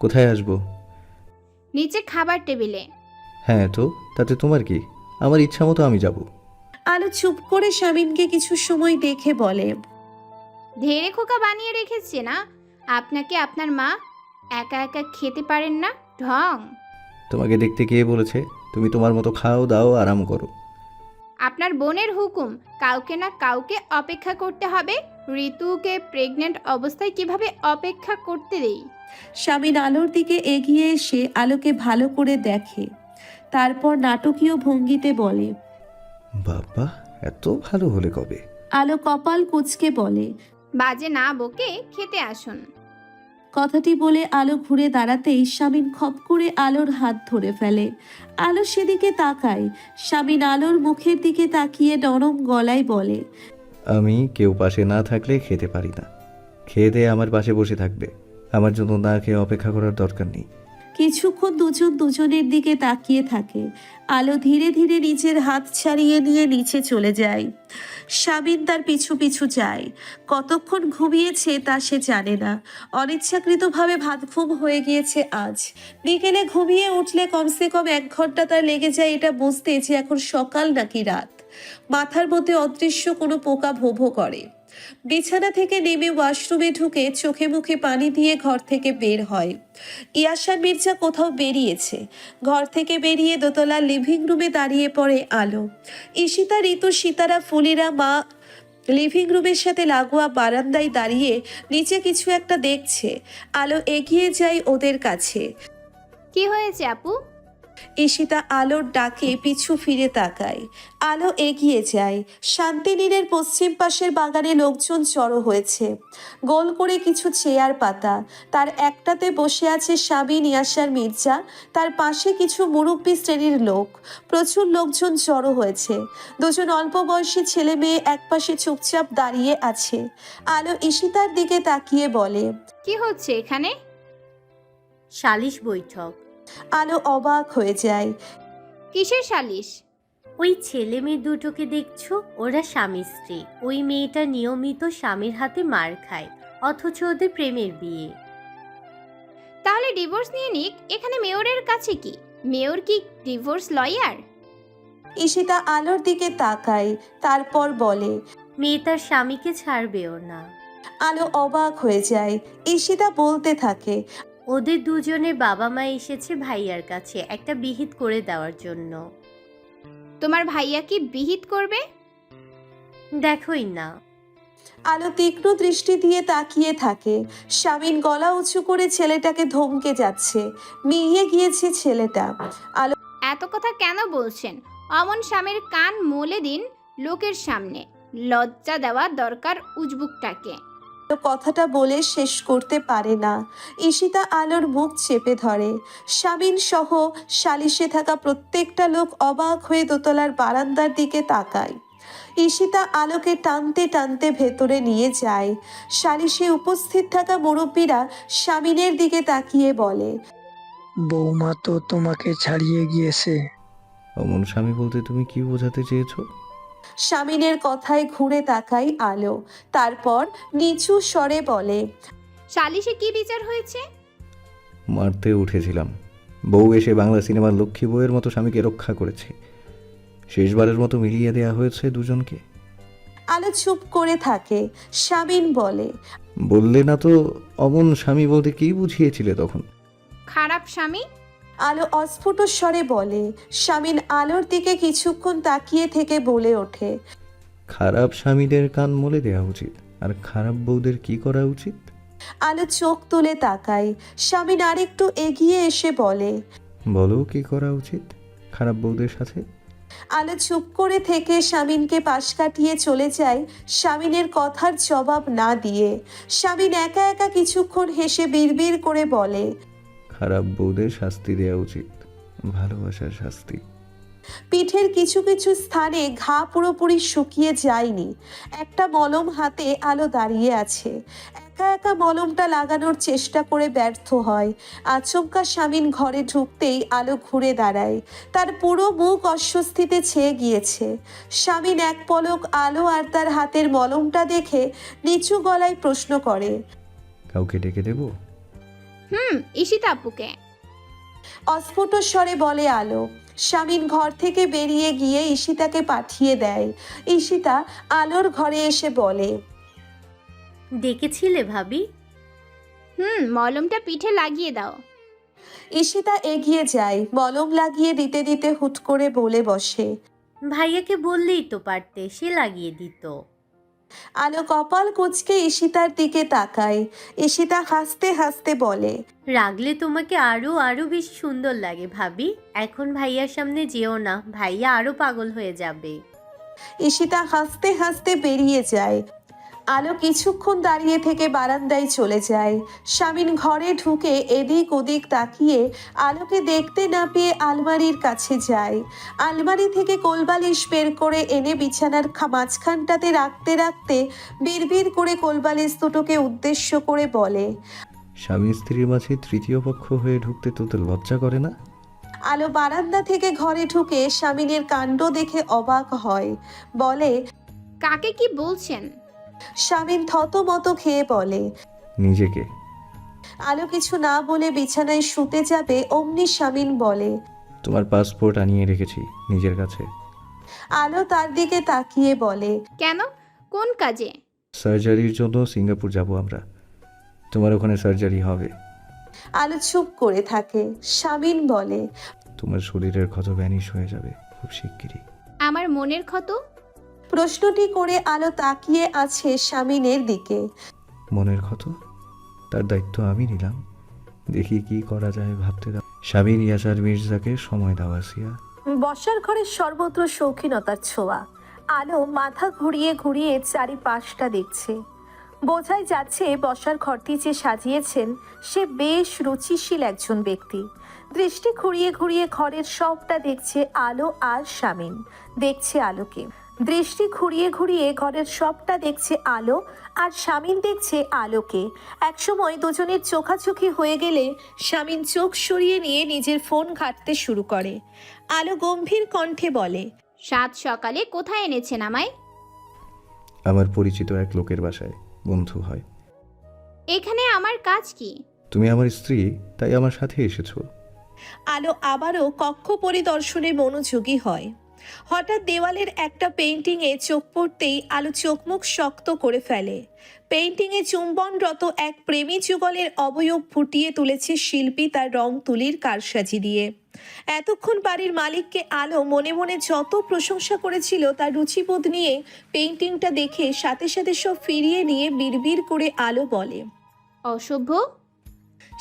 কোথায় আসবো? নিচে খাবার টেবিলে। হ্যাঁ তো, তাতে তোমার কি? আমার ইচ্ছা মতো আমি যাব। আলো চুপ করে শামিনকে কিছু সময় দেখে বলে, ধেড়ে খোকা বানিয়ে রেখেছে না আপনাকে আপনার মা? একা একা খেতে পারেন না? ঢং। তোমাকে দেখতে কে বলেছে? তুমি তোমার মতো খাও দাও, আরাম করো। আপনার বোনের হুকুম, কাউকে না কাউকে অপেক্ষা করতে হবে। ঋতুকে প্রেগনেন্ট অবস্থায় কিভাবে অপেক্ষা করতে দেই? শামিন আলোর দিকে এগিয়ে এসে আলোকে ভালো করে দেখে, তারপর নাটকীয় ভঙ্গিতে বলে, বাবা, এত ভালো হলে কবে? আলো কপাল কুঁচকে বলে, বাজে না বকে খেতে আসুন। কথাটি বলে আলো ঘুরে দাঁড়াতেই শামিন খপ করে আলোর হাত ধরে ফেলে। আলো সেদিকে তাকায়। শামিন আলোর মুখের দিকে তাকিয়ে নরম গলায় বলে, আমি কেউ পাশে না থাকলে খেতে পারি না। খেয়ে দিয়ে আমার পাশে বসে থাকবে। আমার জন্য না খেয়ে অপেক্ষা করার দরকার নেই। কিছুক্ষণ দুজন দুজনের দিকে তাকিয়ে থাকে। আলো ধীরে ধীরে নিজের হাত ছাড়িয়ে নিয়ে নিচে চলে যায়। শামিন তার পিছু পিছু যায়। কতক্ষণ ঘুমিয়েছে তা সে জানে না। অনিচ্ছাকৃতভাবে ভাত ঘুম হয়ে গিয়েছে আজ। বিকেলে ঘুমিয়ে উঠলে কমসে কম 1 ঘন্টা তার লেগে যায় এটা বুঝতে যে এখন সকাল নাকি রাত। মাথার মধ্যে অদৃশ্য কোনো পোকা ভো ভো করে। বিছানা থেকে নেমে ওয়াশরুমে ঢুকে চোখে মুখে পানি দিয়ে ঘর থেকে বের হয়। ইয়াশার মির্জা কোথাও বেরিয়েছে। ঘর থেকে বেরিয়ে দোতলার লিভিং রুমে দাঁড়িয়ে পড়ে আলো। ঈশিতা, ঋতু, সিতারা, ফুলিরা মা লিভিং রুমের সাথে লাগোয়া বারান্দায় দাঁড়িয়ে নিচে কিছু একটা দেখছে। আলো এগিয়ে যায় ওদের কাছে। কি হয়েছে আপু? ঈশিতা আলোর ডাকে পিছু ফিরে তাকায়। আলো এগিয়ে যায়। শান্তিনীরের পশ্চিম পাশের বাগানে লোকজন জড়ো হয়েছে। গোল করে কিছু চেয়ার পাতা। তার একটাতে বসে আছে শামিন, ইয়াসার, মির্জা। তার পাশে কিছু মুরব্বী শ্রেণীর লোক। প্রচুর লোকজন জড়ো হয়েছে। দুজন অল্প বয়সী ছেলে মেয়ে একপাশে চুপচাপ দাঁড়িয়ে আছে। আলো ঈশিতার দিকে তাকিয়ে বলে, কি হচ্ছে এখানে? সালিশ বৈঠক। আলো অবাক হয়ে যায়। কিসের সালিশ? ওই ছেলে মেয়ে দুটোকে দেখছো, ওরা স্বামী স্ত্রী। ওই মেয়েটা নিয়মিত স্বামীর হাতে মার খায়, অথচ ওদের প্রেমের বিয়ে। তাহলে ডিভোর্স নিয়ে নিক। এখানে মেয়রের কাছে কি? মেয়র কি ডিভোর্স লয়ার? ঈশিতা আলোর দিকে তাকায়, তারপর বলে, মেয়ে তার স্বামীকে ছাড়বেও না। আলো অবাক হয়ে যায়। ঈশিতা বলতে থাকে, ওদের দুজনের বাবা মা এসেছে ভাইয়ার কাছে একটা বিহিত করে দেওয়ার জন্য। তোমার ভাইয়া কি বিহিত করবে? দেখোই না। আলো তীক্ষ্ণ দৃষ্টি দিয়ে তাকিয়ে থাকে। শামিন গলা উঁচু করে ছেলেটাকে ধমকে যাচ্ছে। মিলিয়ে গিয়েছে ছেলেটা। আলো এত কথা কেন বলছেন? অমন স্বামীর কান মলে দিন লোকের সামনে। লজ্জা দেওয়া দরকার উজবুকটাকে। কথাটা বলে শেষ করতে পারে না। ঈশিতা আলোর মুখ চেপে ধরে। শামিন সহ সালিশে থাকা প্রত্যেকটা লোক অবাক হয়ে দোতলার বারান্দার দিকে তাকায়। ঈশিতা আলোকে টানতে টানতে ভেতরে নিয়ে যায়। সালিশে উপস্থিত থাকা মুরব্বীরা শামিনের দিকে তাকিয়ে বলে, বৌমা তো তোমাকে ছাড়িয়ে গিয়েছে। অমন স্বামী বলতে তুমি কি বোঝাতে চেয়েছো? শামিনের কথায় ঘুরে তাকায় আলো। তারপর নিচু স্বরে বলে, সালিশে কি বিচার হয়েছে? মারতে উঠেছিলাম। বউ এসে বাংলা সিনেমার লক্ষ্মী বউয়ের মতো স্বামীকে রক্ষা করেছে। শেষবারের মতো মিলিয়ে দেয়া হয়েছে দুজনকে। আলো চুপ করে থাকে। শামিন বলে, বললে না তো অমন স্বামী বলতে কি বুঝিয়েছিলে তখন? খারাপ স্বামী। আলো অস্ফুট স্বরে বলে। শামিন আলোর দিকে কিছুক্ষণ তাকিয়ে থেকে বলে ওঠে, খারাপ স্বামীদের কান মলে দেওয়া উচিত। আর খারাপ বউদের কি করা উচিত? আলো চোখ তুলে তাকায়। শামিন আরেকটু এগিয়ে এসে বলে, বলো কি করা উচিত খারাপ বউদের সাথে? আলো চুপ করে থেকে শামিনকে পাশ কাটিয়ে চলে যায় শামিনের কথার জবাব না দিয়ে। শামিন একা একা কিছুক্ষণ হেসে বিড়বিড় করে বলে, খারাপ বউদের শাস্তি দেওয়া উচিত, ভালোবাসার শাস্তি। পিঠের কিছু কিছু স্থানে ঘা পুরোপুরি শুকিয়ে যায়নি। একটা মলম হাতে আলো দাঁড়িয়ে আছে। একা একা মলমটা লাগানোর চেষ্টা করে ব্যর্থ হয়। আচমকা শামিন ঘরে ঢুকতেই আলো ঘুরে দাঁড়ায়। তার পুরো মুখ অস্বস্তিতে ছেয়ে গিয়েছে। শামিন এক পলক আলো আর তার হাতের মলমটা দেখে নিচু গলায় প্রশ্ন করে, কাউকে ডেকে দেবো? ঈশিতা আপুকে। অস্ফুট স্বরে বলে আলো। শামিন ঘর থেকে বেরিয়ে গিয়ে ঈশিতাকে পাঠিয়ে দেয়। ঈশিতা আলোর ঘরে এসে বলে, ডেকেছিলে ভাবি? মলমটা পিঠে লাগিয়ে দাও। ঈশিতা এগিয়ে যায়, মলম লাগিয়ে দিতে দিতে হুট করে বলে বসে। ভাইয়াকে বললেই তো পারতে, সে লাগিয়ে দিত। আলো কপাল কুঁচকে ঈশিতার দিকে তাকায়। ঈশিতা হাসতে হাসতে বলে, রাগলে তোমাকে আরো আরো বেশি সুন্দর লাগে ভাবি। এখন ভাইয়ার সামনে যেও না, ভাইয়া আরো পাগল হয়ে যাবে। ঈশিতা হাসতে হাসতে বেরিয়ে যায়। আলো কিছুক্ষণ দাঁড়িয়ে থেকে বারান্দায় চলে যায়। শামিন ঘরে ঢুকে এদিক ওদিক তাকিয়ে আলোকে দেখতে না পেয়ে আলমারির কাছে যায়। আলমারি থেকে কোলবালিশ বের করে এনে বিছানার মাঝখানটাতে রাখতে রাখতে বিড়বিড় করে কোলবালিশ দুটোকে উদ্দেশ্য করে বলে, স্বামী স্ত্রীর মাঝে তৃতীয় পক্ষ হয়ে ঢুকতে তোদের লজ্জা করে না? আলো বারান্দা থেকে ঘরে ঢুকে শামিনের কাণ্ড দেখে অবাক হয়। বলে, কাকে কি বলছেন? শামিন থতমত খেয়ে বলে। নিজেকে। আলো কিছু না বলে বিছানায় শুতে যাবে অমনি শামিন বলে, তোমার পাসপোর্ট আনিয়ে রেখেছি নিজের কাছে। আলো তার দিকে তাকিয়ে বলে, কেন? কোন কাজে? সার্জারির জন্য সিঙ্গাপুর যাব আমরা। তোমার ওখানে সার্জারি হবে। আলো চুপ করে থাকে। শামিন বলে, তোমার শরীরের ক্ষত ভ্যানিশ হয়ে যাবে খুব শিগগিরই। আমার মনের ক্ষত? প্রশ্নটি করে আলো তাকিয়ে আছে শামিনের দিকে। মনের ক্ষত? তার দায়িত্ব আমি নিলাম। দেখি কি করা যায় ভাবতে দাও। স্বামীর ইয়াসার মির্জাকে সময় দাও আসিয়া। বসার ঘরের সর্বত্র শৌখিনতার ছোঁয়া। আলো মাথা ঘুরিয়ে ঘুরিয়ে চারিপাশটা দেখছে। বোঝাই যাচ্ছে বসার ঘরটি যে সাজিয়েছেন সে বেশ রুচিশীল একজন ব্যক্তি। দৃষ্টি ঘুরিয়ে ঘুরিয়ে ঘরের সবটা দেখছে আলো আর শামিন। দেখছে আলোকে। দৃষ্টি ঘুরিয়ে ঘুরিয়ে ঘরের সবটা দেখছে আলো আর শামিন দেখছে আলোকে। একসময় দুজনের চোখাচোখি হয়ে গেলে শামিন চোখ সরিয়ে নিয়ে নিজের ফোন ঘাঁটতে শুরু করে। আলো গম্ভীর কণ্ঠে বলে, সাত সকালে কোথায় এনেছেন আমায়? আমার পরিচিত এক লোকের বাসায় বন্ধু হয়। এখানে আমার কাজ কি? তুমি আমার স্ত্রী, তাই আমার সাথে এসেছো। আলো আবারও কক্ষ পরিদর্শনে মনোযোগী হয়। হঠাৎ দেওয়ালের একটা পেইন্টিংয়ে চোখ পড়তেই আলো চোখমুখ শক্ত করে ফেলে। পেইন্টিংয়ে চুম্বনরত এক প্রেমী যুগলের অবয়ব ফুটিয়ে তুলেছে শিল্পী তার রং তুলির কারসাজি দিয়ে। এতক্ষণ বাড়ির মালিককে আলো মনে মনে যত প্রশংসা করেছিল তার রুচিবোধ নিয়ে পেইন্টিংটা দেখে সাথে সাথে সব ফিরিয়ে নিয়ে বিড়বিড় করে আলো বলে, অসভ্য।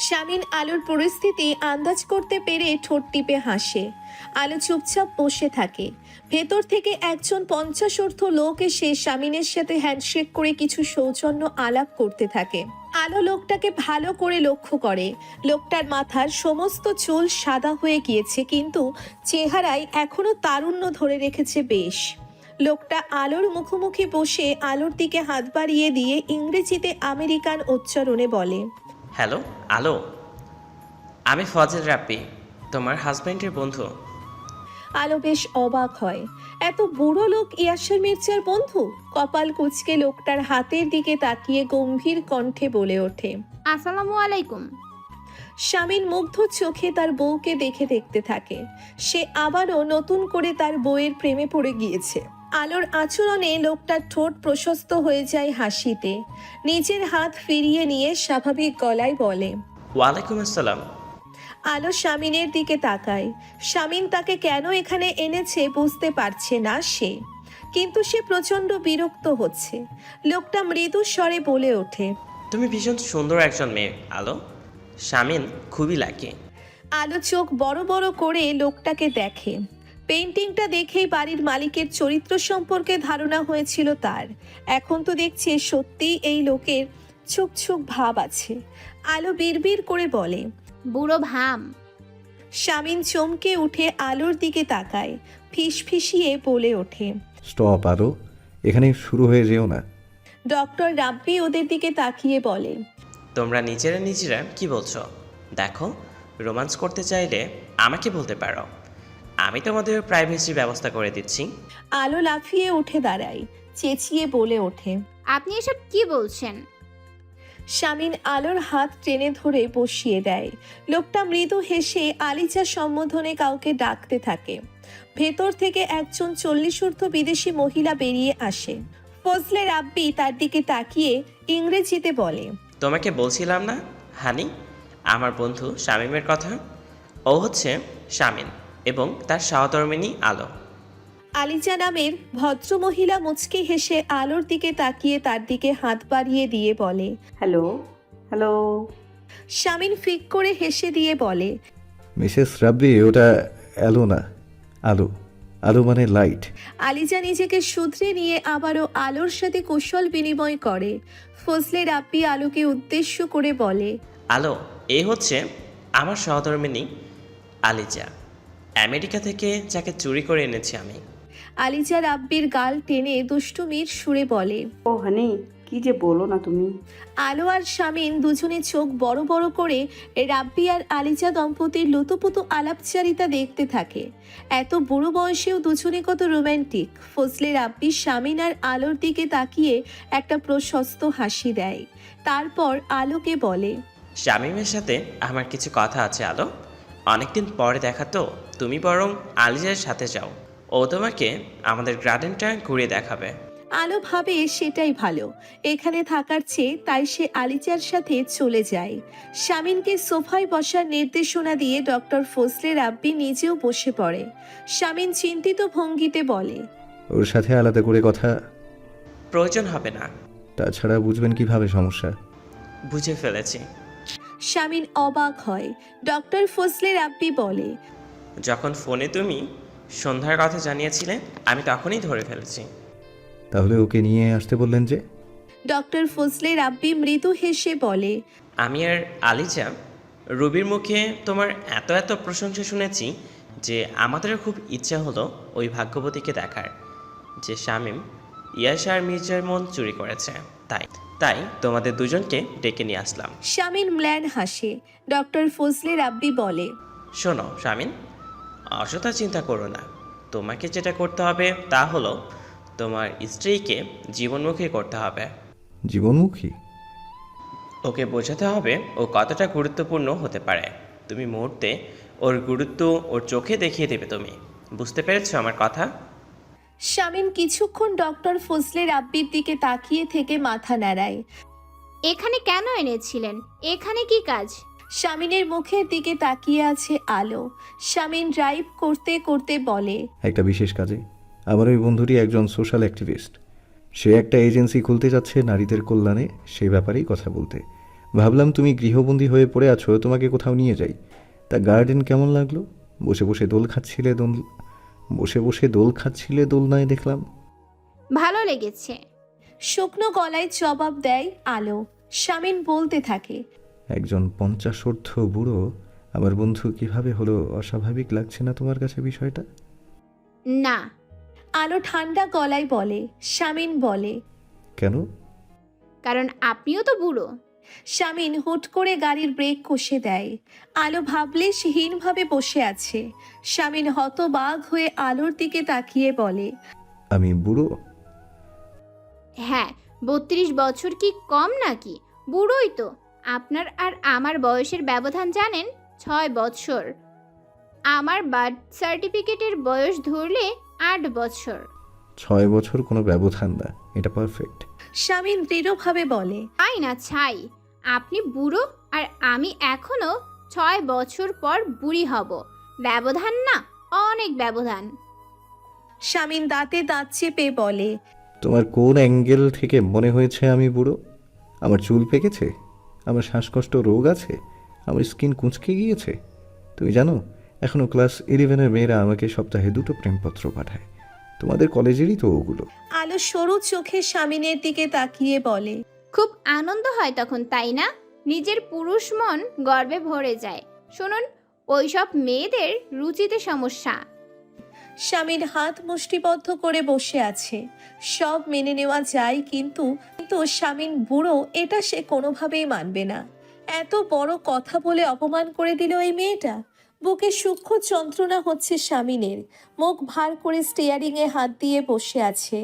শামিন আলোর পরিস্থিতি আন্দাজ করতে পেরে ঠোঁট টিপে হাসে। আলো চুপচাপ বসে থাকে। ভেতর থেকে একজন 50 লোক এসে শামিনের সাথে হ্যান্ডশেক করে কিছু সৌজন্য আলাপ করতে থাকে। আলো লোকটাকে ভালো করে লক্ষ্য করে। লোকটার মাথার সমস্ত চুল সাদা হয়ে গিয়েছে, কিন্তু চেহারায় এখনো তারুণ্য ধরে রেখেছে বেশ। লোকটা আলোর মুখোমুখি বসে আলোর দিকে হাত বাড়িয়ে দিয়ে ইংরেজিতে আমেরিকান উচ্চারণে বলে, হ্যালো আলো, আমি ফজল রাব্বি, তোমার হাজব্যান্ডের বন্ধু। আলো বেশ অবাক হয়। এত বুড়ো লোক ইয়াসার মির্জার বন্ধু? কপাল কুঁচকে লোকটার হাতের দিকে তাকিয়ে গম্ভীর কণ্ঠে বলে ওঠে, আসসালামু আলাইকুম। শামিন মুগ্ধ চোখে তার বউকে দেখতে থাকে। সে আবারও নতুন করে তার বউয়ের প্রেমে পড়ে গিয়েছে। আলোর আচরণে লোকটার ঠোঁট প্রশস্ত হয়ে যায় হাসিতে। নিজের হাত ফিরিয়ে নিয়ে স্বাভাবিক গলায় বলে, ওয়ালাইকুম আসসালাম। আলো শামিনের দিকে তাকায়। শামিন তাকে কেন এখানে এনেছে বুঝতে পারছে না সে, কিন্তু সে প্রচণ্ড বিরক্ত হচ্ছে। লোকটা মৃদু স্বরে বলে ওঠে, তুমি ভীষণ সুন্দর একজন মেয়ে আলো, শামিন খুবই লাকি। আলো চোখ বড় বড় করে লোকটাকে দেখে। পেইন্টিংটা দেখেই বাড়ির মালিকের চরিত্র সম্পর্কে ধারণা হয়েছিল তার। এখন তো দেখছে সত্যিই এই লোকের ছুক ছুক ভাব আছে। আলো বিড়বিড় করে বলে, বুড়ো ভাম। শামিন চমকে উঠে আলোর দিকে তাকায়। ফিসফিসিয়ে বলে ওঠে, স্টপ আরো, এখানে শুরু হয়ে যেও না। ডক্টর রাব্বি ওদের দিকে তাকিয়ে বলে, তোমরা নিজেরা কি বলছো? দেখো, রোমান্স করতে চাইলে আমাকে বলতে পারো, আমি তোমাদের প্রাইভেসির ব্যবস্থা করে দিচ্ছি। আলো লাফিয়ে উঠে দাঁড়ায়, চেঁচিয়ে বলে ওঠে, আপনি এসব কি বলছেন? শামিন আলোর হাত টেনে ধরে বসিয়ে দেয়। লোকটা মৃদু হেসে আলিজা সম্বোধনে কাউকে ডাকতে থাকে। ভেতর থেকে একজন 40 ঊর্ধ্ব বিদেশি মহিলা বেরিয়ে আসে। ফজলে রাব্বি তার দিকে তাকিয়ে ইংরেজিতে বলে, তোমাকে বলছিলাম না হানি, আমার বন্ধু শামীমের কথা। ও হচ্ছে শামিন এবং তার সহধর্মিণী আলো। আলিজা নামের ভদ্রমহিলা মুচকি হেসে আলোর দিকে তাকিয়ে তার দিকে হাত বাড়িয়ে দিয়ে বলে, হ্যালো হ্যালো। শামিন ফিক করে হেসে দিয়ে বলে, মিসেস রাব্বি, ওটা অ্যালো না, আলো। আলো মানে লাইট। আলিজা নিজেকে শুধরে নিয়ে আবারও আলোর সাথে কুশল বিনিময় করে। ফজলে রাব্বি আলোকে উদ্দেশ্য করে বলে, আলো, এই হচ্ছে আমার সহধর্মিণী আলিজা, আমেরিকা থেকে যাকে চুরি করে এনেছি আমি। আলিজা রাব্বির গাল টেনে দুষ্টুমির সুরে বলে। ও হানি, কি যে বলো না তুমি। আলো আর শামিন দুজনে চোখ বড় বড় করে রাব্বি আর আলিজা দম্পতির লুতুপুতু আলাপচারিতা দেখতে থাকে। এত বুড়ো বয়সেও দুজনে কত রোম্যান্টিক। ফজলে রাব্বি শামিন আর আলোর দিকে তাকিয়ে একটা প্রশস্ত হাসি দেয়। তারপর আলোকে বলে, শামীমের সাথে আমার কিছু কথা আছে আলো, অনেকদিন পরে দেখা তো, তুমি বরং আলিজার সাথে যাও, ও তোমাকে আমাদের গার্ডেনটা ঘুরিয়ে দেখাবে। আলো ভাবে সেটাই ভালো এখানে থাকার চেয়ে, তাই সে আলিজার সাথে চলে যায়। শামিনকে সোফায় বসার নির্দেশনা দিয়ে ডক্টর ফজলে রাব্বি নিজেও বসে পড়ে। শামিন চিন্তিত ভঙ্গিতে বলে, ওর সাথে আলাদা করে কথা। প্রয়োজন হবে না। তাছাড়া বুঝবেন কিভাবে সমস্যা? বুঝে ফেলেছি। শামিন অবাক হয়। ডক্টর ফজলে রাব্বি বলে, যখন ফোনে তুমি সন্ধ্যার কথা জানিয়েছিলে আমি তখনই ধরে ফেলেছি। তাহলে ওকে নিয়ে আসতে বললেন যে? ডক্টর ফজলে রাব্বি মৃদু হেসে বলে, আমি আর আলিজা রুবির মুখে তোমার এত এত প্রশংসা শুনেছি যে আমাদের খুব ইচ্ছা হলো ওই ভাগ্যবতীকে দেখার, যে শামীম ইয়াশ আর মির্জার মন চুরি করেছে। তাই তাই তোমাদের দুজনকে ডেকে নিয়ে আসলাম। শামিন ম্ল্যান হাসে। ডক্টর ফজলে রাব্বি বলে, শোনো শামিন, অযথা চিন্তা করো না। তোমাকে যেটা করতে হবে তা হলো তোমার স্ত্রীকে জীবনমুখী করতে হবে। জীবনমুখী? ওকে বোঝাতে হবে ও কতটা গুরুত্বপূর্ণ হতে পারে। তুমি মুহূর্তে ওর গুরুত্ব ওর চোখে দেখিয়ে দেবে। তুমি বুঝতে পেরেছো আমার কথা? শামিন কিছুক্ষণ ডক্টর ফজলে রাব্বির দিকে তাকিয়ে থেকে মাথা নাড়ায়। এখানে কেন এনেছিলেন? এখানে কি কাজ? শামিনের মুখের দিকে তাকিয়ে আছে আলো। শামিন ড্রাইভ করতে করতে বলে, একটা বিশেষ কাজে। আমার ওই বন্ধুটি একজন সোশ্যাল অ্যাক্টিভিস্ট। সে একটা এজেন্সি খুলতে যাচ্ছে নারীদের কল্যাণে, সেই ব্যাপারেই কথা বলতে। ভাবলাম তুমি গৃহবন্দী হয়ে পড়ে আছো, তোমাকে কোথাও নিয়ে যাই। তা গার্ডেন কেমন লাগলো? বসে বসে দোল খাচ্ছিলে দোলনায় দেখলাম। ভালো লেগেছে। শুকনো গলায় জবাব দেয় আলো। শামিন বলতে থাকে, একজন 50 বুড়ো আমার বন্ধু কিভাবে হলো? অস্বাভাবিক লাগছে না তোমার কাছে বিষয়টা? না। আলো ঠান্ডা গলায় বলে। শামিন বলে, কেন? কারণ আপনিও তো বুড়ো। শামিন হুট করে গাড়ির ব্রেক কষে দেয়। আলো ভাবলেশহীনভাবে বসে আছে। শামিন হতবাক হয়ে আলোর দিকে তাকিয়ে বলে, আমি বুড়ো? হ্যাঁ, 32 বছর কি কম নাকি? বুড়োই তো। আপনার আর আমার বয়সের ব্যবধান জানেন? 6 বছর। আমার বার্থ সার্টিফিকেটের বয়স ধরলে 8 বছর। 6 বছর কোনো ব্যবধান না, এটা পারফেক্ট। শামিন দৃঢ়ভাবে বলে, তাই না ছাই? আপনি বুড়ো আর আমি এখনো 6 বছর পর বুড়ি হব। ব্যবধান না, অনেক ব্যবধান। শামিন দাঁতে দাঁত চেপে বলে, তোমার কোন অ্যাঙ্গেল থেকে মনে হয়েছে আমি বুড়ো? আমার চুল পেকেছে? আমার শ্বাসকষ্ট রোগ আছে? আমার স্কিন কুঁচকে গিয়েছে? তুমি জানো, এখনও ক্লাস 11-এর মেয়েরা আমাকে সপ্তাহে 2টো প্রেমপত্র পাঠায়। তোমাদের কলেজেরই তো ওগুলো। আলো সরু চোখে শামিনের দিকে তাকিয়ে বলে, খুব আনন্দ হয় তখন, তাই না? নিজের পুরুষ মন গর্বে ভরে যায়। শুনুন, ওইসব মেয়েদের রুচিতে সমস্যা। শামিন হাত মুষ্টিবদ্ধ করে বসে আছে। সব মেনে নেওয়া যায়, কিন্তু শামিন বুড়ো এটা সে কোনোভাবেই মানবে না। এত বড় কথা বলে অপমান করে দিল এই মেয়েটা। বুকে সূক্ষ্ম যন্ত্রণা হচ্ছে স্বামীনের। মুখ ভার করে স্টিয়ারিংয়ে হাত দিয়ে বসে আছে।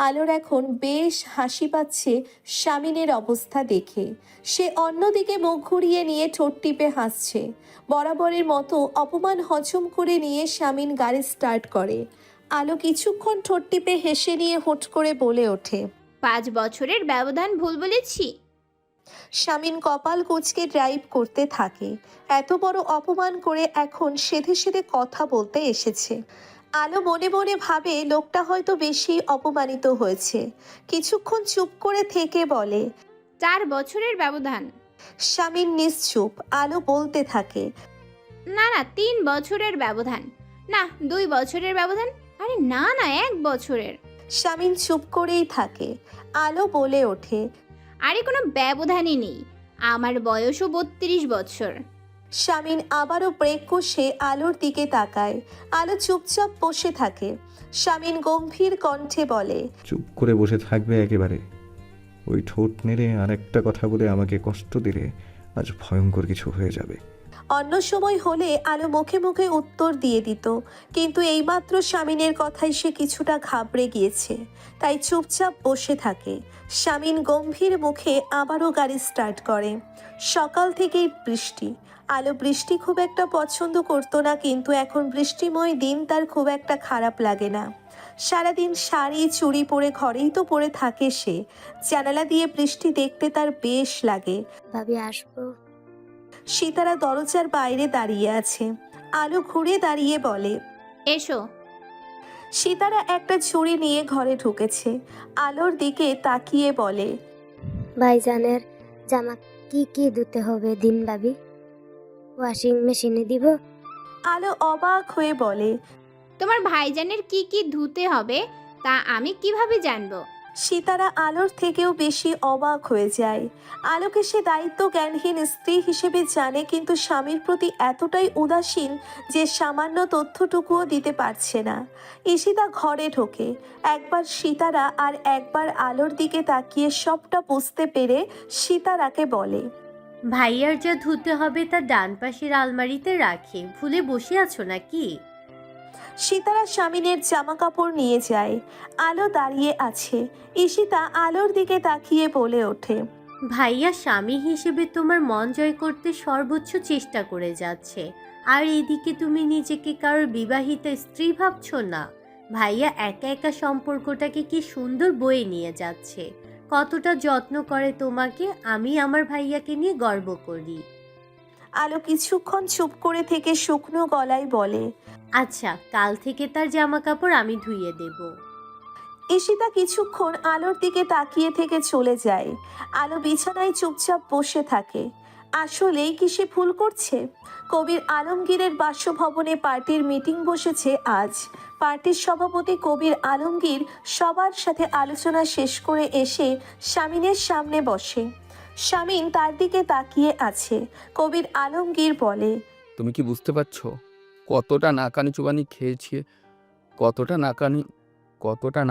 আলোর এখন বেশ হাসি পাচ্ছে স্বামীনের অবস্থা দেখে। সে অন্যদিকে মুখ ঘুরিয়ে নিয়ে ঠোঁট টিপে হাসছে। বরাবরের মতো অপমান হজম করে নিয়ে স্বামীন গাড়ি স্টার্ট করে। আলো কিছুক্ষণ ঠোঁট টিপে হেসে নিয়ে হুট করে বলে ওঠে, 5 বছরের ব্যবধান ভুল বলেছি? স্বামীন কপাল কুঁচকে ড্রাইভ করতে থাকে। এত বড় অপমান করে এখন সেধে সেধে কথা বলতে এসেছে। আলো মনে মনে ভাবে লোকটা হয়তো বেশি অপমানিত হয়েছে। কিছুক্ষণ চুপ করে থেকে বলে, 4 বছরের ব্যবধান। স্বামীন নিশ্চুপ। আলো বলতে থাকে, না না, 3 বছরের ব্যবধান। না, 2 বছরের ব্যবধান। আরে না না, 1 বছরের। স্বামীন চুপ করেই থাকে। আলো বলে ওঠে, আরে কোনো ব্যবধানই নেই, আমার বয়সও 32 বছর। স্বামীন আবারও ব্রেক কষে আলোর দিকে তাকায়। আলো চুপচাপ বসে থাকে। স্বামীন গম্ভীর কণ্ঠে বলে, চুপ করে বসে থাকবে একেবারে? ওই ঠোঁট নেড়ে আরেকটা কথা বলে আমাকে কষ্ট দিলে আজ ভয়ঙ্কর কিছু হয়ে যাবে। অন্য সময় হলে আলো মুখে মুখে উত্তর দিয়ে দিত, কিন্তু এইমাত্র স্বামীনের কথায় সে কিছুটা ঘাবড়ে গিয়েছে, তাই চুপচাপ বসে থাকে। স্বামীন গম্ভীর মুখে আবারও গাড়ি স্টার্ট করে। সকাল থেকেই বৃষ্টি। আলো বৃষ্টি খুব একটা পছন্দ করতো না, কিন্তু এখন বৃষ্টিময় দিন তার খুব একটা খারাপ লাগে না। সারাদিন শাড়ি চুড়ি পরে ঘরেই তো পরে থাকে সে। জানালা দিয়ে বৃষ্টি দেখতে তার বেশ লাগে। ভাবি আসবো? সীতারা দরজার বাইরে দাঁড়িয়ে আছে। আলো ঘুরে দাঁড়িয়ে বলে, এসো। সীতারা একটা ছুরি নিয়ে ঘরে ঢুকেছে। আলোর দিকে তাকিয়ে বলে, ভাইজানের জামা কি কি ধুতে হবে দিন ভাবি? ওয়াশিং মেশিনে দিব? আলো অবাক হয়ে বলে, তোমার ভাইজানের কি কি ধুতে হবে তা আমি কিভাবে জানবো? সীতারা আলোর থেকেও বেশি অবাক হয়ে যায়। আলোকে সে দায়িত্ব জ্ঞানহীন স্ত্রী হিসেবে জানে, কিন্তু স্বামীর প্রতি এতটাই উদাসীন যে সামান্য তথ্যটুকুও দিতে পারছে না। ঈশিতা ঘরে ঢোকে। একবার সীতারা আর একবার আলোর দিকে তাকিয়ে সবটা বুঝতে পেরে সীতারাকে বলে, ভাইয়ার যা ধুতে হবে তা ডান পাশের আলমারিতে রাখে, ভুলে বসে আছো নাকি? সীতারা স্বামীনের জামা কাপড় নিয়ে যায়। আলো দাঁড়িয়ে আছে। ঈশিতা আলোর দিকে তাকিয়ে বলে ওঠে, ভাইয়া স্বামী হিসেবে তোমার মন জয় করতে সর্বোচ্চ চেষ্টা করে যাচ্ছে, আর এদিকে তুমি নিজেকে কারোর বিবাহিতা স্ত্রী ভাবছো না। ভাইয়া একা একা সম্পর্কটাকে কি সুন্দর বয়ে নিয়ে যাচ্ছে। কতটা যত্ন করে তোমাকে, আমি আমার ভাইয়াকে নিয়ে গর্ব করি। আলো কিছুক্ষণ চুপ করে থেকে শুকনো গলায় বলে, আচ্ছা, কাল থেকে তার জামা কাপড় আমি ধুইয়ে দেব। ঈশিতা কিছুক্ষণ আলোর দিকে তাকিয়ে থেকে চলে যায়। আলো বিছানায় চুপচাপ বসে থাকে। আসলেই কি সে ভুল করছে? কবির আলমগীরের বাসভবনে পার্টির মিটিং বসেছে আজ। পার্টির সভাপতি কবির আলমগীর সবার সাথে আলোচনা শেষ করে এসে স্বামীনের সামনে বসে। স্বামীন তার দিকে তাকিয়ে আছে। কবির আলমগীর বলে, তুমি কি বুঝতে পারছো কতটা নাকানি চুবানি খেয়েছি, কতটা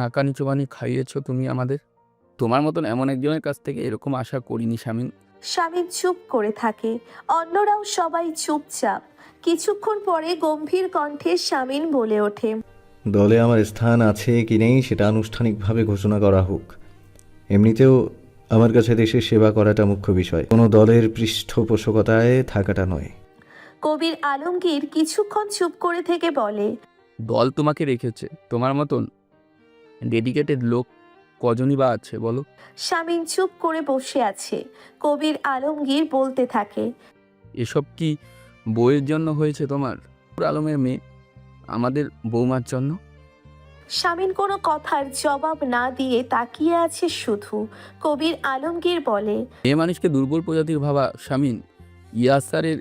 নাকানি চুবানি খাইয়েছো তুমি আমাদের? তোমার মতন এমন একজনের কাছ থেকে এরকম আশা করিনি স্বামী। স্বামীন চুপ করে থাকে। অন্যরাও সবাই চুপচাপ। কিছুক্ষণ পরে গম্ভীর কণ্ঠে স্বামীন বলে ওঠে, দলে আমার স্থান আছে কি নেই সেটা আনুষ্ঠানিকভাবে ঘোষণা করা হোক। এমনিতেও আমার কাছে দেশের সেবা করাটা মুখ্য বিষয়, কোনো দলের পৃষ্ঠপোষকতায় থাকাটা নয়। কবির আলমগীর কিছুক্ষণ চুপ করে থেকে বলে, দল তোমাকে রেখেছে, তোমার মতন ডেডিকেটেড লোক কজনই বা আছে বলো? স্বামীন চুপ করে বসে আছে। কবির আলমগীর বলতে থাকে, এসব কি বউয়ের জন্য হয়েছে তোমার? আলমের মেয়ে আমাদের বৌমার জন্য? স্বামীন কোনো কথার জবাব না দিয়ে তাকিয়ে আছে শুধু। কবির আলমগীর বলে, মেয়ে মানুষকে দুর্বল প্রজাতির ভাবা স্বামীন। ইয়াসারের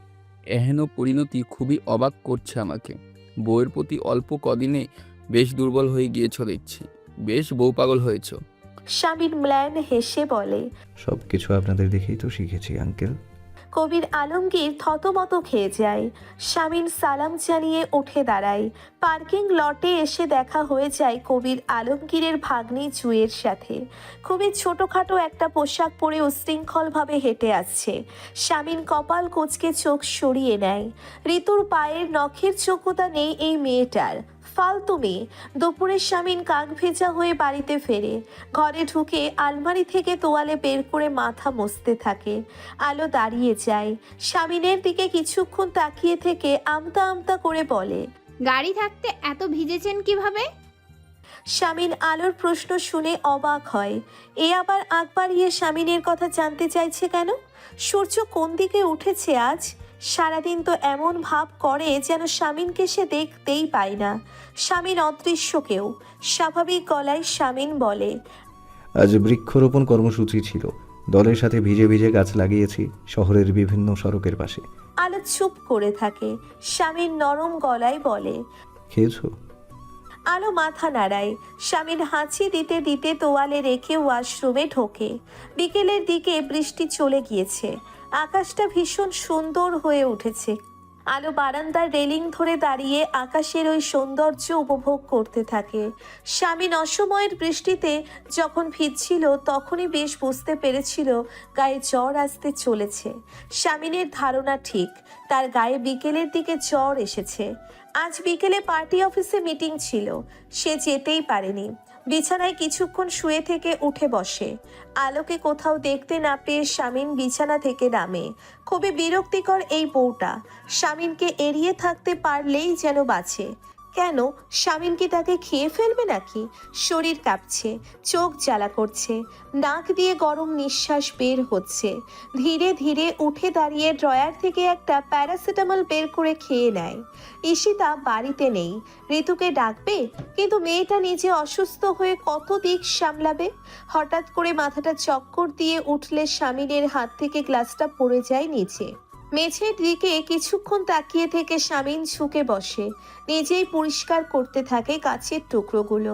এহেন পরিণতি খুবই অবাক করছে আমাকে। বউয়ের প্রতি অল্প কদিনে বেশ দুর্বল হয়ে গিয়েছো দেখছি, বেশ বউ পাগল হয়েছ। স্বামীন ম্লান হেসে বলে, সব কিছু আপনাদের দেখেই তো শিখেছি আঙ্কেল। কবির আলমগীর থতমত খেয়ে যায়। শামীন সালাম জানিয়ে উঠে দাঁড়ায়। পার্কিং লটে এসে দেখা হয়ে যায় কবির আলমগীরের ভাগ্নি জুয়ের সাথে। খুবই ছোটখাটো একটা পোশাক পরে উশৃঙ্খলভাবে হেঁটে আসছে। শামীন কপাল কুঁচকে চোখ সরিয়ে নেয়। ঋতুর পায়ের নখের যোগ্যতা নেই এই মেয়েটার, ফালতু মেয়ে। দুপুরে শামীন কাক ভেজা হয়ে বাড়িতে ফেরে। ঘরে ঢুকে আলমারি থেকে তোয়ালে বের করে মাথা মুছতে থাকে। আলো দাঁড়িয়ে যায়। শামীনের দিকে কিছুক্ষণ তাকিয়ে থেকে আমতা আমতা করে বলে, গাড়ি থাকতে এত ভিজেছেন কিভাবে? শামীন আলোর প্রশ্ন শুনে অবাক হয়। এ আবার আগ বাড়িয়ে শামীনের কথা জানতে চাইছে কেন? সূর্য কোন দিকে উঠেছে আজ? সারাদিন তো এমন ভাব করে যেন শামীনকে সে দেখতেই পায় না। শামীন অদৃশ্য কেউ। স্বাভাবিক গলায় শামীন বলে, আজ বৃক্ষরোপণ কর্মসূচি ছিল, দলের সাথে ভিজে ভিজে গাছ লাগিয়েছি শহরের বিভিন্ন সড়কের পাশে। আলো চুপ করে থাকে। শামীন নরম গলায় বলে, খেয়েছো? আলো মাথা নাড়ায়। শামীন হাঁচি দিতে দিতে তোয়ালে রেখে ওয়াশরুমে ঢোকে। বিকেলের দিকে বৃষ্টি চলে গিয়েছে। আকাশটা ভীষণ সুন্দর হয়ে উঠেছে। আলো বারান্দার রেলিং ধরে দাঁড়িয়ে আকাশের ওই সৌন্দর্য উপভোগ করতে থাকে। শামীন অসময়ের বৃষ্টিতে যখন ভিজছিল তখনই বেশ বুঝতে পেরেছিল গায়ে জ্বর আসতে চলেছে। শামীনের ধারণা ঠিক, তার গায়ে বিকেলের দিকে জ্বর এসেছে। আজ বিকেলে পার্টি অফিসে মিটিং ছিল, সে যেতেই পারেনি। বিছানায় কিছুক্ষণ শুয়ে থেকে উঠে বসে। আলোকে কোথাও দেখতে না পেয়ে শামীন বিছানা থেকে নামে। খুবই বিরক্তিকর এই বউটা। শামীনকে এড়িয়ে থাকতে পারলেই যেন বাঁচে। কেন? শামীন কি তাকে খেয়ে ফেলবে নাকি? শরীর কাঁপছে, চোখ জ্বালা করছে, নাক দিয়ে গরম নিঃশ্বাস বের হচ্ছে। ধীরে ধীরে উঠে দাঁড়িয়ে ড্রয়ার থেকে একটা প্যারাসিটামল বের করে খেয়ে নেয়। ঈশিতা বাড়িতে নেই। ঋতুকে ডাকবে, কিন্তু মেয়েটা নিজে অসুস্থ হয়ে কত দিক সামলাবে। হঠাৎ করে মাথাটা চক্কর দিয়ে উঠলে শামীনের হাত থেকে গ্লাসটা পড়ে যায় নিচে। মেঝের দিকে কিছুক্ষণ তাকিয়ে থেকে শামীন ঝুঁকে বসে। নিজেই পরিষ্কার করতে থাকে কাচের টুকরোগুলো।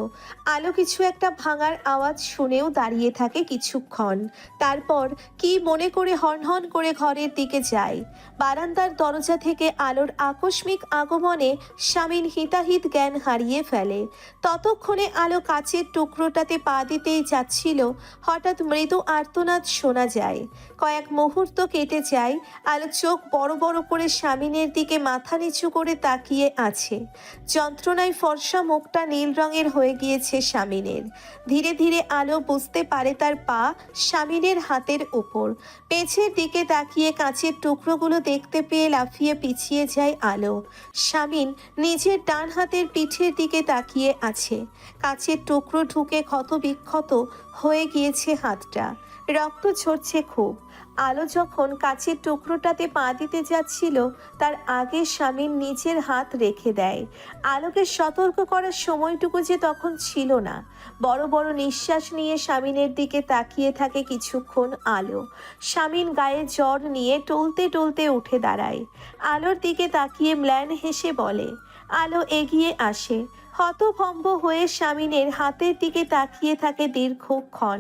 আলো কিছু একটা ভাঙার আওয়াজ শুনেও দাঁড়িয়ে থাকে কিছুক্ষণ। তারপর কি মনে করে হনহন করে ঘরের দিকে যায়। বারান্দার দরজা থেকে আলোর আকস্মিক আগমনে শামীন হিতাহিত জ্ঞান হারিয়ে ফেলে। ততক্ষণে আলো কাচের টুকরোটাতে পা দিতেই যাচ্ছিল, হঠাৎ মৃদু আর্তনাদ শোনা যায়। কয়েক মুহূর্ত কেটে যায়। আলো চোখ বড় বড় করে শামীনের দিকে মাথা নিচু করে তাকিয়ে আছে। যন্ত্রণায় ফর্সা মুখটা নীল রঙের হয়ে গিয়েছে শামীনের। ধীরে ধীরে আলো বুঝতে পারে তার পা শামীনের হাতের উপর। পেছের দিকে তাকিয়ে কাঁচের টুকরোগুলো দেখতে পেয়ে লাফিয়ে পিছিয়ে যায় আলো। শামীন নিজের ডান হাতের পিঠের দিকে তাকিয়ে আছে। কাঁচের টুকরো ঢুকে ক্ষত বিক্ষত হয়ে গিয়েছে হাতটা, রক্ত ঝরছে খুব। আলো যখন কাচের টুকরোটাতে পা দিতে যাচ্ছিল তার আগে শামীন নিজের হাত রেখে দেয়। আলোকে সতর্ক করার সময়টুকু যে তখন ছিল না। বড় বড় নিঃশ্বাস নিয়ে শামীনের দিকে তাকিয়ে থাকে কিছুক্ষণ আলো। শামীন গায়ে জ্বর নিয়ে টলতে টলতে উঠে দাঁড়ায়। আলোর দিকে তাকিয়ে ম্লান হেসে বলে। আলো এগিয়ে আসে। হতভম্ব হয়ে শামীনের হাতের দিকে তাকিয়ে থাকে দীর্ঘক্ষণ।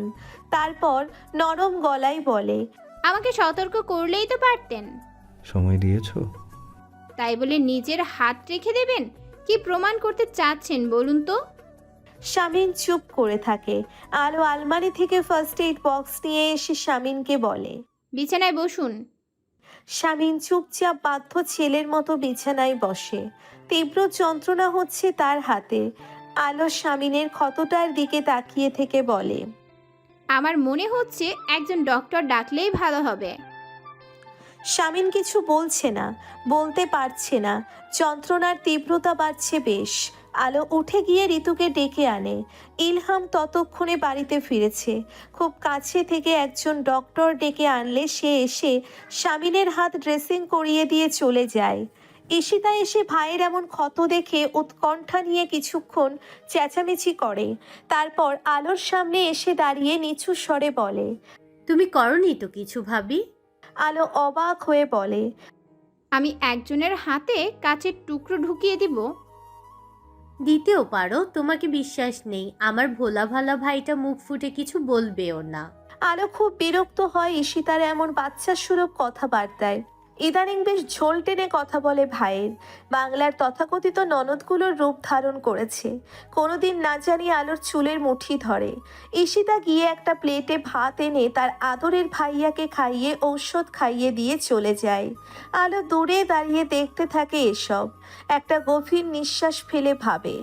তারপর নরম গলায় বলে, আমাকে সতর্ক করলেই তো পারতেন। সময় দিয়েছো? তাই বলে নিজের হাত রেখে দেবেন? কি প্রমাণ করতে চাচ্ছেন বলুন তো? শামীন চুপ করে থাকে। আলো আলমারি থেকে ফার্স্ট এইড বক্স নিয়ে এসে শামীনকে বলে। বিছানায় বসুন। শামীন চুপচাপ বাধ্য ছেলের মতো বিছানায় বসে। তীব্র যন্ত্রণা হচ্ছে তার হাতে। আলো শামীনের ক্ষতটার দিকে তাকিয়ে থেকে বলে, আমার মনে হচ্ছে একজন ডক্টর ডাকলেই ভালো হবে। শামীন কিছু বলছে না, বলতে পারছে না। যন্ত্রণার তীব্রতা বাড়ছে বেশ। আলো উঠে গিয়ে ঋতুকে ডেকে আনে। ইলহাম ততক্ষণে বাড়িতে ফিরেছে। খুব কাছে থেকে একজন ডক্টর ডেকে আনলে সে এসে শামীনের হাত ড্রেসিং করিয়ে দিয়ে চলে যায়। ঈশিতা এসে ভাইয়ের এমন ক্ষত দেখে উৎকণ্ঠা নিয়ে কিছুক্ষণ চেঁচামেচি করে। তারপর আলোর সামনে এসে দাঁড়িয়ে নিচু স্বরে বলে, তুমি করনি তো কিছু ভাবি? আলো অবাক হয়ে বলে, আমি একজনের হাতে কাচের টুকরো ঢুকিয়ে দিব? দিতেও পারো, তোমাকে বিশ্বাস নেই। আমার ভোলা ভালা ভাইটা মুখ ফুটে কিছু বলবেও না। আলো খুব বিরক্ত হয় ঈশিতার এমন বাচ্চা সুলভ কথাবার্তায়। ইদানিং বেশ ঝোল টেনে কথা বলে ভাইয়ের। বাংলার তথাকথিত ননদগুলোর রূপ ধারণ করেছে। কোনোদিন না জানি আলোর চুলের মুঠি ধরে। ঈশিতা গিয়ে একটা প্লেটে ভাত এনে তার আদরের ভাইয়াকে খাইয়ে ঔষধ খাইয়ে দিয়ে চলে যায়। আলো দূরে দাঁড়িয়ে দেখতে থাকে এসব। একটা গভীর নিঃশ্বাস ফেলে ভাবে,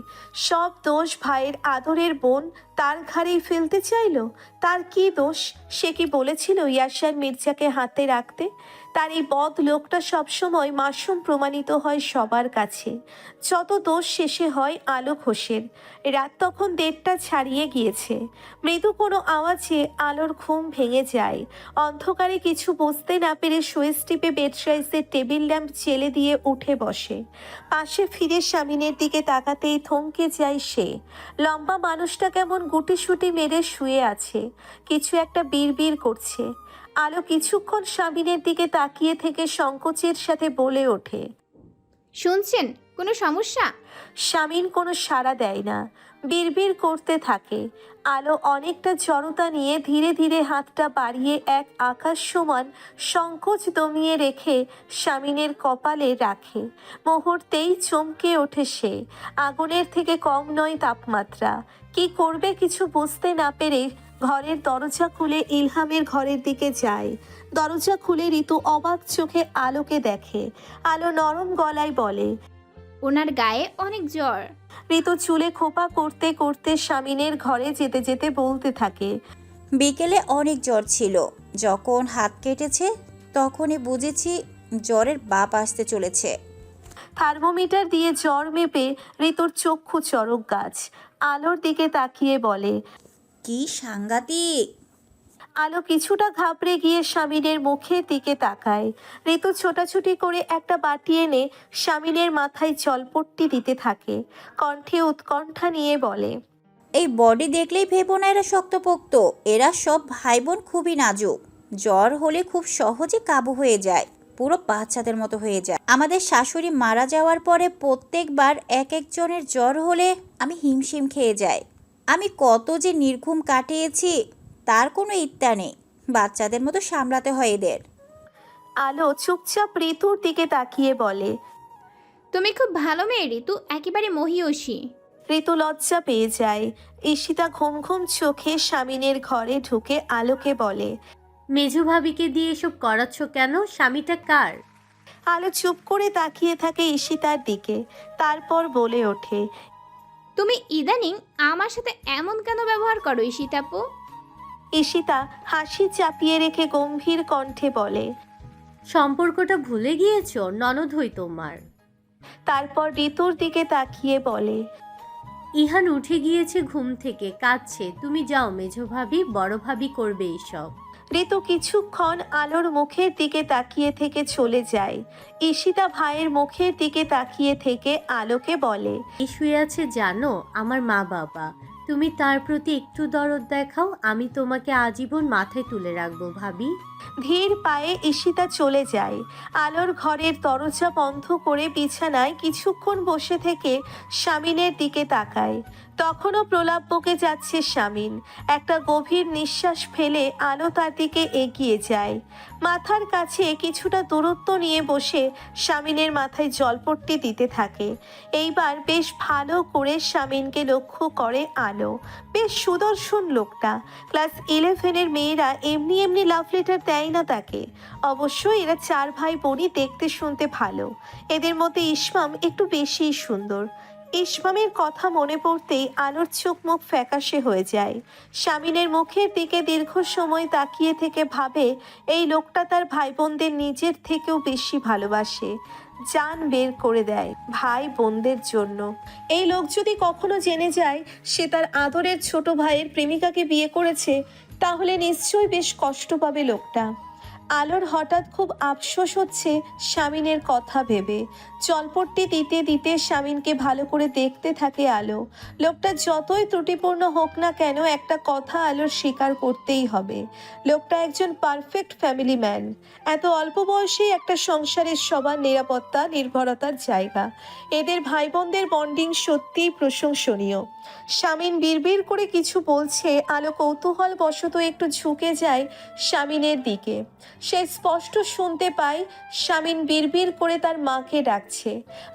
সব দোষ ভাইয়ের আদরের বোন তার ঘাড়েই ফেলতে চাইলো। তার কি দোষ? সে কি বলেছিল ইয়াসার মির্জাকে হাতে রাখতে? তার এই বদ লোকটা সবসময় মাসুম প্রমাণিত হয় সবার কাছে। যত দোষ শেষে হয় আলো ঘোষের। রাত তখন 1:30 ছাড়িয়ে গিয়েছে। মৃদু কোনো আওয়াজে আলোর ঘুম ভেঙে যায়। অন্ধকারে কিছু বুঝতে না পেরে সুইচ টিপে বেডরাইজের টেবিল ল্যাম্প জেলে দিয়ে উঠে বসে। পাশে ফিরে স্বামীনের দিকে তাকাতেই থমকে যায় সে। লম্বা মানুষটা কেমন গুটিসুটি মেরে শুয়ে আছে, কিছু একটা বিড়বিড় করছে। আলো কিছুক্ষণ স্বামীনের দিকে তাকিয়ে থেকে সংকোচের সাথে বলে ওঠে, শুনছেন কোনো সমস্যা? স্বামীন কোনো সাড়া দেয় না, বিড়বিড় করতে থাকে। আলো অনেকটা জড়তা নিয়ে ধীরে ধীরে হাতটা বাড়িয়ে এক আকাশ সমান সংকোচ দমিয়ে রেখে স্বামীনের কপালে রাখে। মুহূর্তেই চমকে ওঠে সে। আগুনের থেকে কম নয় তাপমাত্রা। কি করবে কিছু বুঝতে না পেরে ঘরের দরজা খুলে ইলহামের ঘরের দিকে যায়। দরজা খুলে ঋতু অবাক চোখে আলোকে দেখে। আলো নরম গলায় বলে, ওনার গায়ে অনেক জ্বর। ঋতু চুলে খোপা করতে করতে স্বামীনের ঘরে যেতে যেতে বলতে থাকে, বিকেলে অনেক জ্বর ছিল, যখন হাত কেটেছে তখনই বুঝেছি জ্বরের বাপ আসতে চলেছে। থার্মোমিটার দিয়ে জ্বর মেপে ঋতুর চক্ষু চড়ক গাছ। আলোর দিকে তাকিয়ে বলে, কি সাংঘাতিক! আলো কিছুটা ঘাবড়ে গিয়ে স্বামীনের মুখের দিকে তাকায়। ঋতু ছোটাছুটি করে একটা বাটি এনে স্বামীনের মাথায় জলপট্টি দিতে থাকে। কণ্ঠে উৎকণ্ঠা নিয়ে বলে, এই বডি দেখলেই ভেবো না এরা শক্তপোক্ত। এরা সব ভাই বোন খুবই নাজুক। জ্বর হলে খুব সহজে কাবু হয়ে যায়, পুরো বাচ্চাদের মতো হয়ে যায়। আমাদের শাশুড়ি মারা যাওয়ার পরে প্রত্যেকবার এক একজনের জ্বর হলে আমি হিমশিম খেয়ে যাই। আমি কত যে নির্ঘুম কাটিয়েছি তার কোনো ইত্যা নেই। বাচ্চাদের মতো সামলাতে হয় এদের। আলো চুপচাপ ঋতুর দিকে তাকিয়ে বলে, তুমি খুব ভালো মেয়ে ঋতু, একেবারে মহিয়সী। ঋতু লজ্জা পেয়ে যায়। ঈশিতা ঘুম ঘুম চোখে স্বামীনের ঘরে ঢুকে আলোকে বলে, মেজু ভাবিকে দিয়ে এসব করাচ্ছ কেন? স্বামীটা কার? আলো চুপ করে তাকিয়ে থাকে ঈশিতার দিকে। তারপর বলে ওঠে, তুমি ইদানিং আমার সাথে এমন কেন ব্যবহার করো ঈশিতাপু? ঈশিতা হাসি চাপিয়ে রেখে গম্ভীর কণ্ঠে বলে, সম্পর্কটা ভুলে গিয়েছো? ননদ হই তোমার। তারপর ঋতুর দিকে তাকিয়ে বলে, ইহান উঠে গিয়েছে ঘুম থেকে, কাঁদছে। তুমি যাও মেজো ভাবি, বড় ভাবি করবে এইসব। ঋতু কিছুক্ষণ আলোর মুখের দিকে তাকিয়ে থেকে চলে যায়। ঈশিতা ভাইয়ের মুখের দিকে তাকিয়ে থেকে আলোকে বলে, এই শুয়ে আছে জানো? আমার মা বাবা। তুমি তার প্রতি একটু দরদ দেখাও, আমি তোমাকে আজীবন মাথায় তুলে রাখবো ভাবি। ধীর পায়ে ঈশিতা চলে যায়। আলোর ঘরের দরজা বন্ধ করে বিছানায় কিছুক্ষণ বসে থেকে স্বামীনের দিকে তাকায়। তখনও প্রলাপ বকে যাচ্ছে স্বামীন। একটা গভীর নিঃশ্বাস ফেলে আলো তার দিকে এগিয়ে যায়। মাথার কাছে কিছুটা দূরত্ব নিয়ে বসে স্বামীনের মাথায় জলপট্টি দিতে থাকে। এইবার বেশ ভালো করে স্বামীনকে লক্ষ্য করে আলো। বেশ সুদর্শন লোকটা। ক্লাস 11-এর মেয়েরা এমনি এমনি লাভ লেটার দেয় না তাকে। অবশ্যই এরা 4 ভাই বোনই দেখতে শুনতে ভালো। এদের মধ্যে ইসমাম একটু বেশিই সুন্দর। ইসমামের কথা মনে পড়তেই আলোর চোখ মুখ ফ্যাকাশে হয়ে যায়। স্বামীনের মুখের দিকে দীর্ঘ সময় তাকিয়ে থেকে ভাবে, এই লোকটা তার ভাই বোনদের নিজের থেকেও বেশি ভালোবাসে। জান বের করে দেয় ভাই বোনদের জন্য। এই লোক যদি কখনো জেনে যায় সে তার আদরের ছোট ভাইয়ের প্রেমিকাকে বিয়ে করেছে, তাহলে নিশ্চয়ই বেশ কষ্ট পাবে লোকটা। আলোর হঠাৎ খুব আফসোস হচ্ছে শামিনের কথা ভেবে। চলপট্টি দিতে দিতে শামিনকে ভালো করে দেখতে থাকে আলো। লোকটা যতই ত্রুটিপূর্ণ হোক না কেন, একটা কথা আলোর স্বীকার করতেই হবে, লোকটা একজন পারফেক্ট ফ্যামিলি ম্যান। এত অল্প বয়সেই একটা সংসারের সবার নিরাপত্তা নির্ভরতার জায়গা। এদের ভাই বোনদের বন্ডিং সত্যিই প্রশংসনীয়। শামিন বিড়বিড় করে কিছু বলছে, আলো কৌতূহল বশত একটু ঝুঁকে যায় শামিনের দিকে। সে স্পষ্ট শুনতে পায় শামিন বিড়বিড় করে তার মাকে ডাকছে।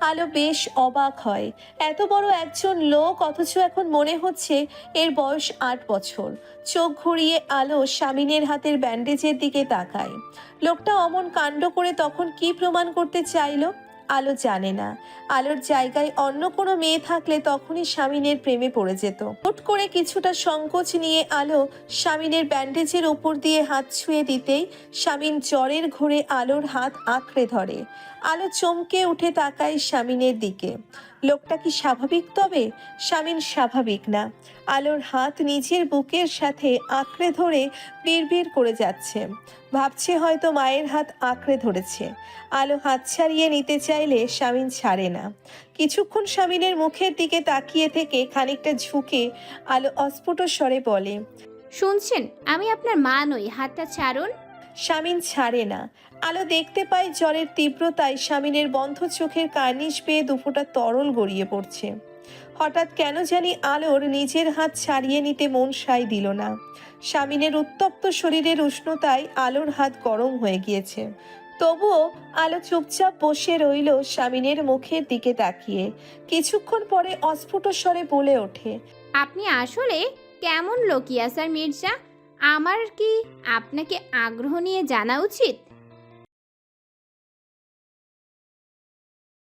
আলো বেশ অবাক হয়, এত বড় একজন লোক অথচ এখন মনে হচ্ছে এর বয়স 8 বছর। চোখ ঘুরিয়ে আলো শামিনের হাতের ব্যান্ডেজের দিকে তাকায়। লোকটা অমন কাণ্ড করে তখন কি প্রমাণ করতে চাইলো আলো জানে না। আলোর জায়গায় অন্য কোনো মেয়ে থাকলে তখনই শামিনের প্রেমে পড়ে যেত। হুট করে কিছুটা সংকোচ নিয়ে আলো শামিনের ব্যান্ডেজের উপর দিয়ে হাত ছুঁয়ে দিতেই শামিন জ্বরের ঘোরে আলোর হাত আঁকড়ে ধরে। আলো চমকে উঠে তাকায় শামিনের দিকে। লোকটা কি স্বাভাবিক? তবে শামিন স্বাভাবিক না। আলোর হাত নিজের বুকের সাথে আঁকড়ে ধরে বিড়বিড় করে যাচ্ছে, ভাবছে হয়তো মায়ের হাত আঁকড়ে ধরেছে। আলো হাত ছাড়িয়ে নিতে চাইলে শামিন ছাড়ে না। কিছুক্ষণ শামিনের মুখের দিকে তাকিয়ে থেকে খানিকটা ঝুঁকে আলো অস্ফুট স্বরে বলে, শুনছেন, আমি আপনার মা নই, হাতটা ছাড়ুন। শামিন ছাড়ে না। আলো দেখতে পায় জ্বরের তীব্রতায় শামিনের বন্ধ চোখের কার্নিশ পেয়ে দুফোঁটা তরল গড়িয়ে পড়ছে। হঠাৎ কেন জানি আলোর নিজের হাত ছাড়িয়ে নিতে মন সায় দিল না। শামিনের উত্তপ্ত শরীরের উষ্ণতায় আলোর হাত গরম হয়ে গিয়েছে। তবুও আলো চুপচাপ বসে রইল শামিনের মুখের দিকে তাকিয়ে। কিছুক্ষণ পরে অস্ফুট স্বরে বলে ওঠে, আপনি আসলে কেমন লোক ইয়াসার মির্জা? আমার কি আপনাকে আগ্রহ নিয়ে জানা উচিত?